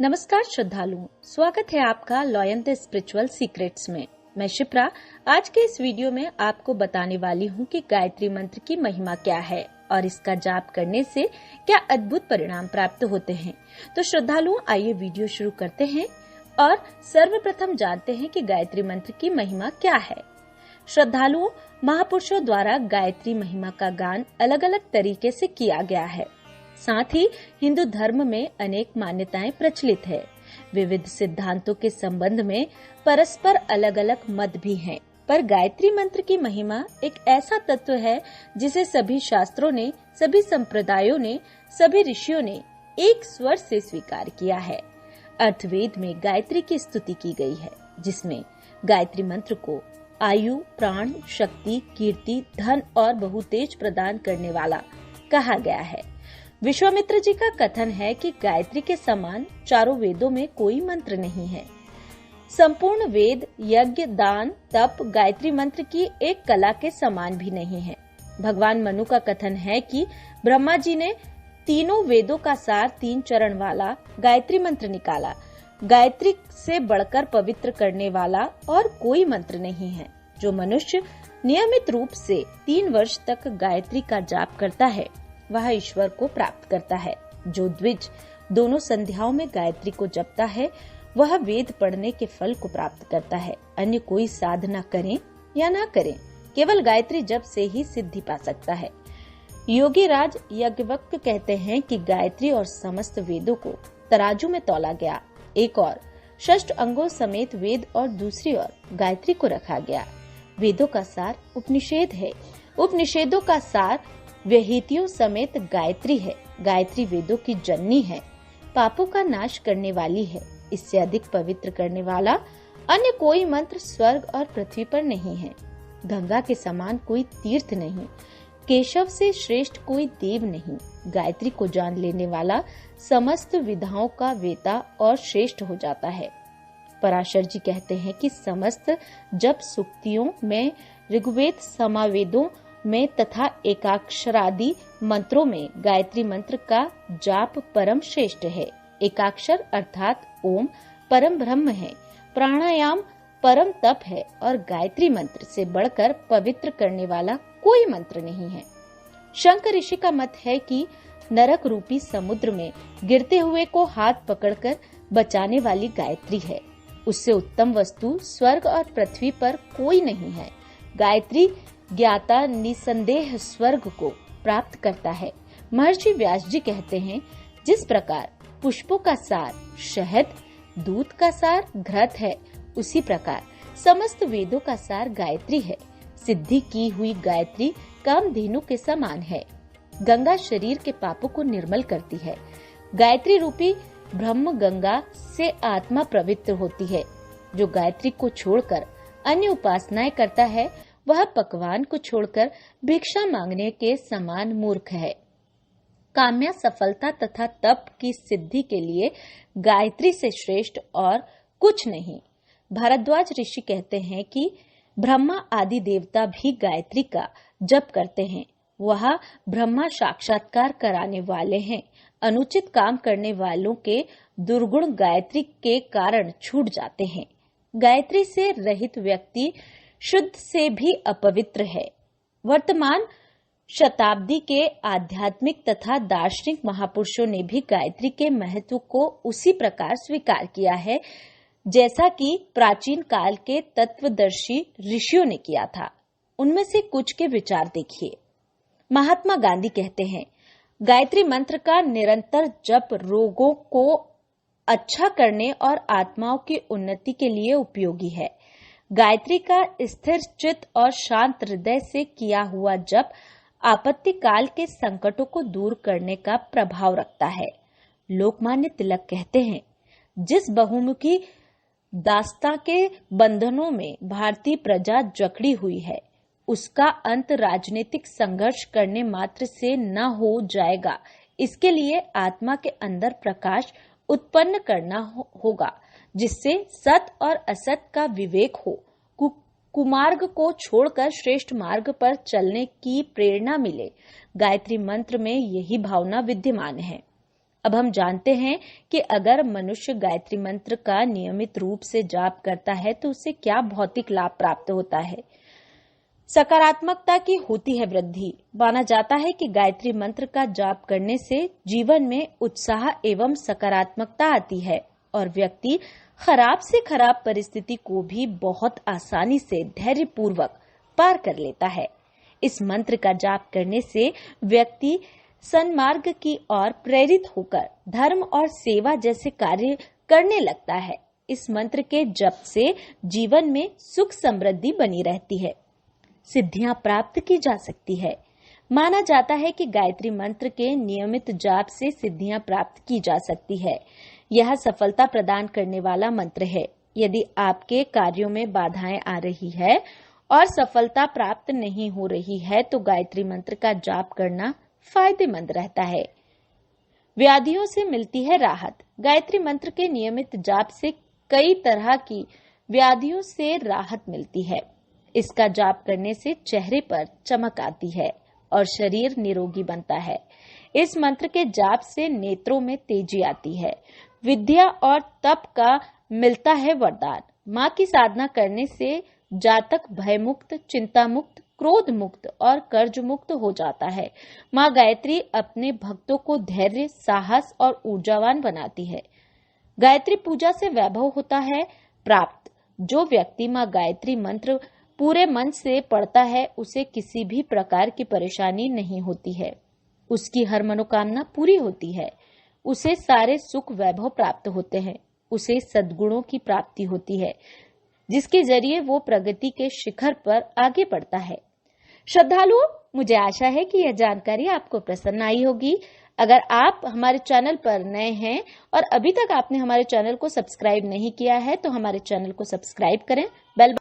नमस्कार श्रद्धालुओं, स्वागत है आपका लॉयन द स्पिरिचुअल सीक्रेट्स में। मैं शिप्रा आज के इस वीडियो में आपको बताने वाली हूँ कि गायत्री मंत्र की महिमा क्या है और इसका जाप करने से क्या अद्भुत परिणाम प्राप्त होते हैं। तो श्रद्धालुओं, आइए वीडियो शुरू करते हैं और सर्वप्रथम जानते हैं कि गायत्री मंत्र की महिमा क्या है। श्रद्धालुओं, महापुरुषों द्वारा गायत्री महिमा का गान अलग अलग तरीके से किया गया है। साथ ही हिंदू धर्म में अनेक मान्यताएं प्रचलित है। विविध सिद्धांतों के संबंध में परस्पर अलग अलग मत भी हैं। पर गायत्री मंत्र की महिमा एक ऐसा तत्व है जिसे सभी शास्त्रों ने, सभी संप्रदायों ने, सभी ऋषियों ने एक स्वर से स्वीकार किया है। अर्थवेद में गायत्री की स्तुति की गई है, जिसमें गायत्री मंत्र को आयु, प्राण, शक्ति, कीर्ति, धन और बहुतेज प्रदान करने वाला कहा गया है। विश्वामित्र जी का कथन है कि गायत्री के समान चारों वेदों में कोई मंत्र नहीं है। संपूर्ण वेद, यज्ञ, दान, तप गायत्री मंत्र की एक कला के समान भी नहीं है। भगवान मनु का कथन है कि ब्रह्मा जी ने तीनों वेदों का सार 3 चरण वाला गायत्री मंत्र निकाला। गायत्री से बढ़कर पवित्र करने वाला और कोई मंत्र नहीं है। जो मनुष्य नियमित रूप से 3 वर्ष तक गायत्री का जाप करता है वह ईश्वर को प्राप्त करता है। जो द्विज दोनों संध्याओं में गायत्री को जपता है वह वेद पढ़ने के फल को प्राप्त करता है। अन्य कोई साधना करें या ना करें, केवल गायत्री जप से ही सिद्धि पा सकता है। योगी राज याज्ञवल्क्य कहते हैं कि गायत्री और समस्त वेदों को तराजू में तौला गया। एक और 6 अंगों समेत वेद और दूसरी ओर गायत्री को रखा गया। वेदों का सार उपनिषेद है। उपनिषेदों का सार व्यहितियों समेत गायत्री है। गायत्री वेदों की जननी है, पापों का नाश करने वाली है। इससे अधिक पवित्र करने वाला अन्य कोई मंत्र स्वर्ग और पृथ्वी पर नहीं है। गंगा के समान कोई तीर्थ नहीं, केशव से श्रेष्ठ कोई देव नहीं। गायत्री को जान लेने वाला समस्त विधाओं का वेता और श्रेष्ठ हो जाता है। पराशर जी कहते हैं कि समस्त जप सुक्तियों में, ऋग्वेद, समावेदों में तथा एकाक्षरादि मंत्रों में गायत्री मंत्र का जाप परम श्रेष्ठ है। एकाक्षर अर्थात ओम परम ब्रह्म है, प्राणायाम परम तप है और गायत्री मंत्र से बढ़कर पवित्र करने वाला कोई मंत्र नहीं है। शंकर ऋषि का मत है कि नरक रूपी समुद्र में गिरते हुए को हाथ पकड़कर बचाने वाली गायत्री है। उससे उत्तम वस्तु स्वर्ग और पृथ्वी पर कोई नहीं है। गायत्री ज्ञाता निसंदेह स्वर्ग को प्राप्त करता है। महर्षि व्यास जी कहते हैं, जिस प्रकार पुष्पों का सार शहद, दूध का सार घृत है, उसी प्रकार समस्त वेदों का सार गायत्री है। सिद्धि की हुई गायत्री कामधेनु के समान है। गंगा शरीर के पापों को निर्मल करती है। गायत्री रूपी ब्रह्म गंगा से आत्मा पवित्र होती है। जो गायत्री को छोड़कर अन्य उपासनाएं करता है वह पकवान को छोड़कर भिक्षा मांगने के समान मूर्ख है। काम्या सफलता तथा तप की सिद्धि के लिए गायत्री से श्रेष्ठ और कुछ नहीं। भारद्वाज ऋषि कहते हैं कि ब्रह्मा आदि देवता भी गायत्री का जप करते हैं। वह ब्रह्मा साक्षात्कार कराने वाले हैं। अनुचित काम करने वालों के दुर्गुण गायत्री के कारण छूट जाते हैं। गायत्री से रहित व्यक्ति शुद्ध से भी अपवित्र है। वर्तमान शताब्दी के आध्यात्मिक तथा दार्शनिक महापुरुषों ने भी गायत्री के महत्व को उसी प्रकार स्वीकार किया है जैसा कि प्राचीन काल के तत्वदर्शी ऋषियों ने किया था। उनमें से कुछ के विचार देखिए। महात्मा गांधी कहते हैं, गायत्री मंत्र का निरंतर जप रोगों को अच्छा करने और आत्माओं की उन्नति के लिए उपयोगी है। गायत्री का स्थिर चित्त और शांत हृदय से किया हुआ जप आपत्ति काल के संकटों को दूर करने का प्रभाव रखता है। लोकमान्य तिलक कहते हैं, जिस बहुमुखी दास्तां के बंधनों में भारतीय प्रजा जकड़ी हुई है, उसका अंत राजनीतिक संघर्ष करने मात्र से न हो जाएगा। इसके लिए आत्मा के अंदर प्रकाश उत्पन्न करना होगा, जिससे सत और असत का विवेक हो, कुमार्ग को छोड़कर श्रेष्ठ मार्ग पर चलने की प्रेरणा मिले। गायत्री मंत्र में यही भावना विद्यमान है। अब हम जानते हैं कि अगर मनुष्य गायत्री मंत्र का नियमित रूप से जाप करता है तो उसे क्या भौतिक लाभ प्राप्त होता है। सकारात्मकता की होती है वृद्धि। माना जाता है कि गायत्री मंत्र का जाप करने से जीवन में उत्साह एवं सकारात्मकता आती है और व्यक्ति खराब से खराब परिस्थिति को भी बहुत आसानी से धैर्यपूर्वक पार कर लेता है। इस मंत्र का जाप करने से व्यक्ति सन्मार्ग की ओर प्रेरित होकर धर्म और सेवा जैसे कार्य करने लगता है। इस मंत्र के जप से जीवन में सुख समृद्धि बनी रहती है, सिद्धियां प्राप्त की जा सकती है। माना जाता है कि गायत्री मंत्र के नियमित जाप से सिद्धियां प्राप्त की जा सकती है। यह सफलता प्रदान करने वाला मंत्र है। यदि आपके कार्यों में बाधाएं आ रही है और सफलता प्राप्त नहीं हो रही है तो गायत्री मंत्र का जाप करना फायदेमंद रहता है। व्याधियों से मिलती है राहत। गायत्री मंत्र के नियमित जाप से कई तरह की व्याधियों से राहत मिलती है। इसका जाप करने से चेहरे पर चमक आती है और शरीर निरोगी बनता है। इस मंत्र के जाप से नेत्रों में तेजी आती है। विद्या और तप का मिलता है वरदान। माँ की साधना करने से जातक भयमुक्त, चिंता मुक्त, क्रोध मुक्त और कर्ज मुक्त हो जाता है। माँ गायत्री अपने भक्तों को धैर्य, साहस और ऊर्जावान बनाती है। गायत्री पूजा से वैभव होता है प्राप्त। जो व्यक्ति माँ गायत्री मंत्र पूरे मन से पढ़ता है उसे किसी भी प्रकार की परेशानी नहीं होती है। उसकी हर मनोकामना पूरी होती है। उसे सारे सुख वैभव प्राप्त होते हैं। उसे सद्गुणों की प्राप्ति होती है जिसके जरिए वो प्रगति के शिखर पर आगे बढ़ता है। श्रद्धालुओं, मुझे आशा है कि यह जानकारी आपको पसंद आई होगी। अगर आप हमारे चैनल पर नए हैं और अभी तक आपने हमारे चैनल को सब्सक्राइब नहीं किया है तो हमारे चैनल को सब्सक्राइब करें, बेल